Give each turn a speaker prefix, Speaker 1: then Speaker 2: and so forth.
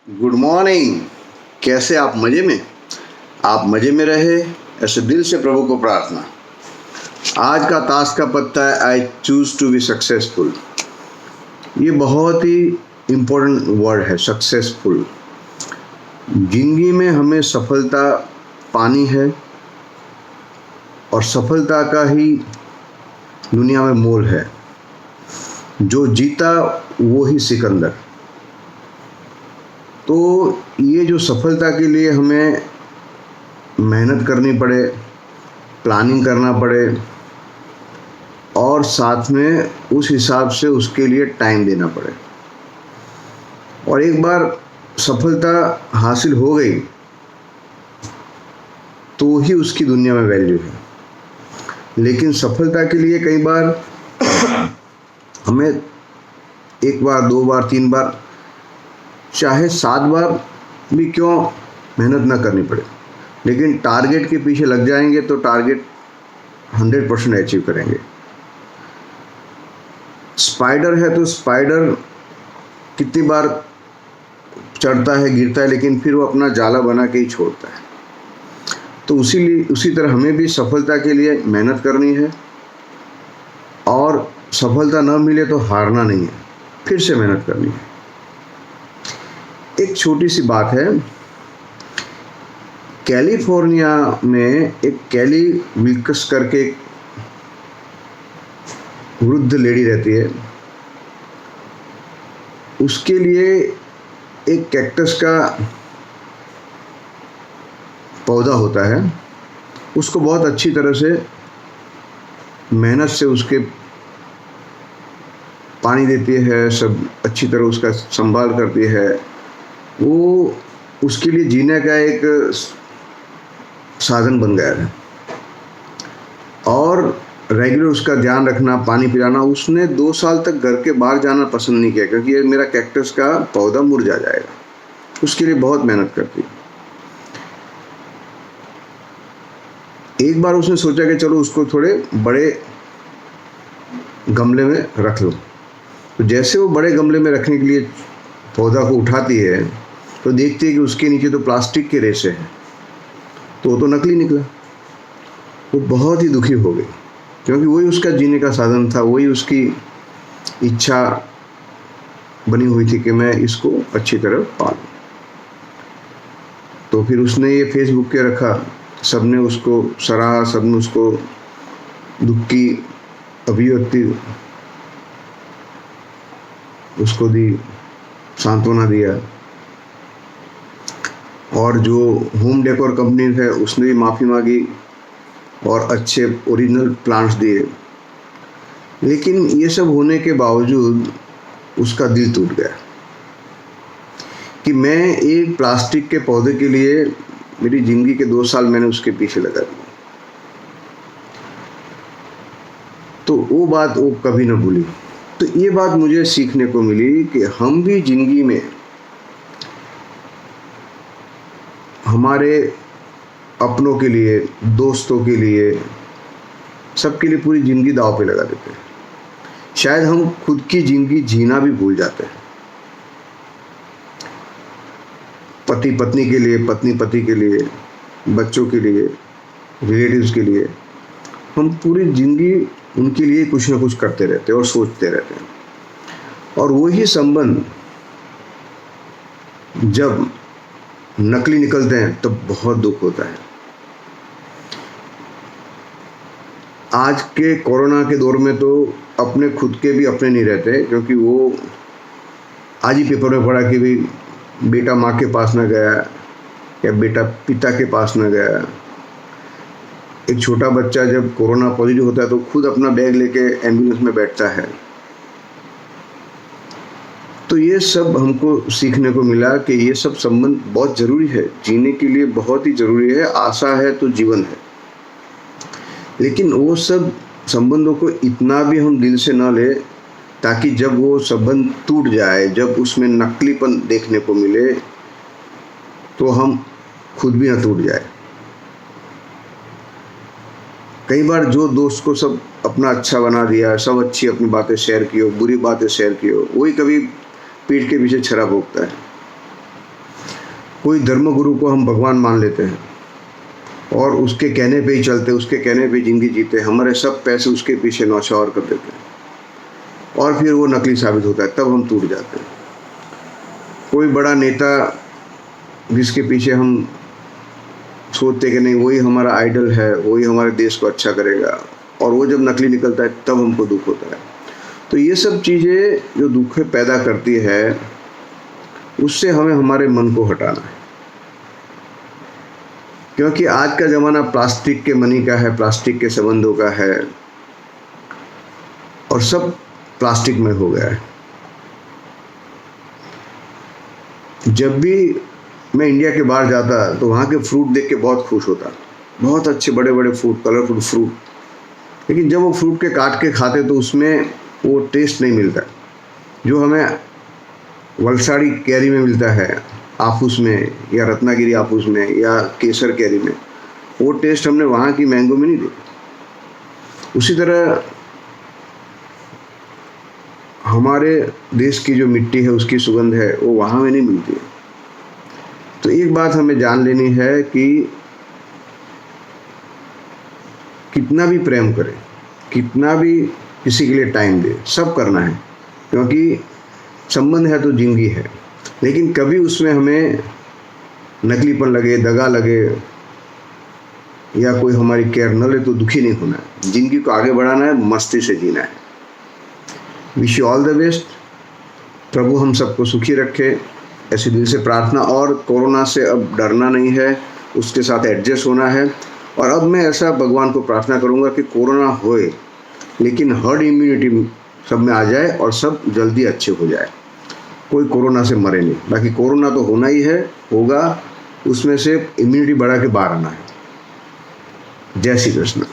Speaker 1: Good morning. कैसे आप मज़े में? आप मज़े में रहे, ऐसे दिल से प्रभु को प्रार्थना। आज का ताश का पत्ता है I choose to be successful. ये बहुत ही इम्पोर्टेंट वर्ड है, सक्सेसफुल। जिंदगी में हमें सफलता पानी है और सफलता का ही दुनिया में मोल है। जो जीता वो ही सिकंदर। तो ये जो सफलता के लिए हमें मेहनत करनी पड़े, प्लानिंग करना पड़े और साथ में उस हिसाब से उसके लिए टाइम देना पड़े। और एक बार सफलता हासिल हो गई तो ही उसकी दुनिया में वैल्यू है। लेकिन सफलता के लिए कई बार हमें एक बार, दो बार, तीन बार, चाहे 7 बार भी क्यों मेहनत ना करनी पड़े, लेकिन टारगेट के पीछे लग जाएंगे तो टारगेट 100% अचीव करेंगे। स्पाइडर है तो स्पाइडर कितनी बार चढ़ता है, गिरता है, लेकिन फिर वो अपना जाला बना के ही छोड़ता है। तो उसी तरह हमें भी सफलता के लिए मेहनत करनी है और सफलता न मिले तो हारना नहीं है, फिर से मेहनत करनी है। एक छोटी सी बात है, कैलिफोर्निया में एक कैली विल्कस करके एक वृद्ध लेडी रहती है। उसके लिए एक कैक्टस का पौधा होता है, उसको बहुत अच्छी तरह से मेहनत से उसके पानी देती है, सब अच्छी तरह उसका संभाल करती है। वो उसके लिए जीने का एक साधन बन गया है और रेगुलर उसका ध्यान रखना, पानी पिलाना। उसने 2 साल तक घर के बाहर जाना पसंद नहीं किया क्योंकि ये मेरा कैक्टस का पौधा मुरझा जाएगा। उसके लिए बहुत मेहनत करती। एक बार उसने सोचा कि चलो उसको थोड़े बड़े गमले में रख लो। तो जैसे वो बड़े गमले में रखने के लिए पौधा को उठाती है तो देखती है कि उसके नीचे तो प्लास्टिक के रेशे हैं, तो वो तो नकली निकला। वो बहुत ही दुखी हो गई क्योंकि वही उसका जीने का साधन था, वही उसकी इच्छा बनी हुई थी कि मैं इसको अच्छी तरह पालूं। तो फिर उसने ये फेसबुक पे रखा, सबने उसको सराहा, सबने उसको दुख की अभिव्यक्ति उसको दी, सांत्वना दिया। और जो होम डेकोर कंपनी है उसने भी माफ़ी मांगी और अच्छे ओरिजिनल प्लांट्स दिए। लेकिन ये सब होने के बावजूद उसका दिल टूट गया कि मैं एक प्लास्टिक के पौधे के लिए मेरी ज़िंदगी के 2 साल मैंने उसके पीछे लगा दिए। तो वो बात वो कभी ना भूली। तो ये बात मुझे सीखने को मिली कि हम भी ज़िंदगी में हमारे अपनों के लिए, दोस्तों के लिए, सबके लिए पूरी ज़िंदगी दांव पे लगा देते हैं। शायद हम खुद की ज़िंदगी जीना भी भूल जाते हैं। पति पत्नी के लिए, पत्नी पति के लिए, बच्चों के लिए, रिलेटिव्स के लिए हम पूरी ज़िंदगी उनके लिए कुछ ना कुछ करते रहते हैं और सोचते रहते हैं। और वही संबंध जब नकली निकलते हैं तो बहुत दुख होता है। आज के कोरोना के दौर में तो अपने खुद के भी अपने नहीं रहते, क्योंकि वो आज ही पेपर में पढ़ा कि भाई बेटा माँ के पास ना गया या बेटा पिता के पास ना गया। एक छोटा बच्चा जब कोरोना पॉजिटिव होता है तो खुद अपना बैग लेके एम्बुलेंस में बैठता है। तो ये सब हमको सीखने को मिला कि ये सब संबंध बहुत ज़रूरी है, जीने के लिए बहुत ही ज़रूरी है। आशा है तो जीवन है। लेकिन वो सब संबंधों को इतना भी हम दिल से ना ले ताकि जब वो संबंध टूट जाए, जब उसमें नकलीपन देखने को मिले तो हम खुद भी ना टूट जाए। कई बार जो दोस्त को सब अपना अच्छा बना दिया, सब अच्छी अपनी बातें शेयर की हो, बुरी बातें शेयर की हो, वही कभी पीठ के पीछे छरा भोंकता है। कोई धर्मगुरु को हम भगवान मान लेते हैं और उसके कहने पे ही चलते, उसके कहने पे जिंदगी जीते, हमारे सब पैसे उसके पीछे न्यौछावर कर देते हैं और फिर वो नकली साबित होता है, तब हम टूट जाते हैं। कोई बड़ा नेता जिसके पीछे हम सोचते कि नहीं वही हमारा आइडल है, वही हमारे देश को अच्छा करेगा, और वो जब नकली निकलता है तब हमको दुख होता है। तो ये सब चीज़ें जो दुख पैदा करती है, उससे हमें हमारे मन को हटाना है, क्योंकि आज का ज़माना प्लास्टिक के मनी का है, प्लास्टिक के संबंधों का है और सब प्लास्टिक में हो गया है। जब भी मैं इंडिया के बाहर जाता तो वहाँ के फ्रूट देख के बहुत खुश होता, बहुत अच्छे बड़े बड़े फ्रूट, कलरफुल फ्रूट, लेकिन जब वो फ्रूट के काट के खाते तो उसमें वो टेस्ट नहीं मिलता जो हमें वलसाड़ी कैरी में मिलता है, आफूस में या रत्नागिरी आफूस में या केसर कैरी में। वो टेस्ट हमने वहाँ की मैंगो में नहीं देखा। उसी तरह हमारे देश की जो मिट्टी है, उसकी सुगंध है, वो वहाँ में नहीं मिलती है। तो एक बात हमें जान लेनी है कि कितना भी प्रेम करें, कितना भी किसी के लिए टाइम दे, सब करना है, क्योंकि संबंध है तो जिंदगी है। लेकिन कभी उसमें हमें नकलीपन लगे, दगा लगे या कोई हमारी केयर न ले तो दुखी नहीं होना है। जिंदगी को आगे बढ़ाना है, मस्ती से जीना है। Wish you all the best. प्रभु हम सबको सुखी रखे, ऐसे दिल से प्रार्थना। और कोरोना से अब डरना नहीं है, उसके साथ एडजस्ट होना है। और अब मैं ऐसा भगवान को प्रार्थना करूंगा कि कोरोना होए लेकिन हर्ड इम्यूनिटी सब में आ जाए और सब जल्दी अच्छे हो जाए, कोई कोरोना से मरे नहीं। बाकी कोरोना तो होना ही है, होगा, उसमें से इम्यूनिटी बढ़ा के बाहर आना है। जय श्री कृष्ण।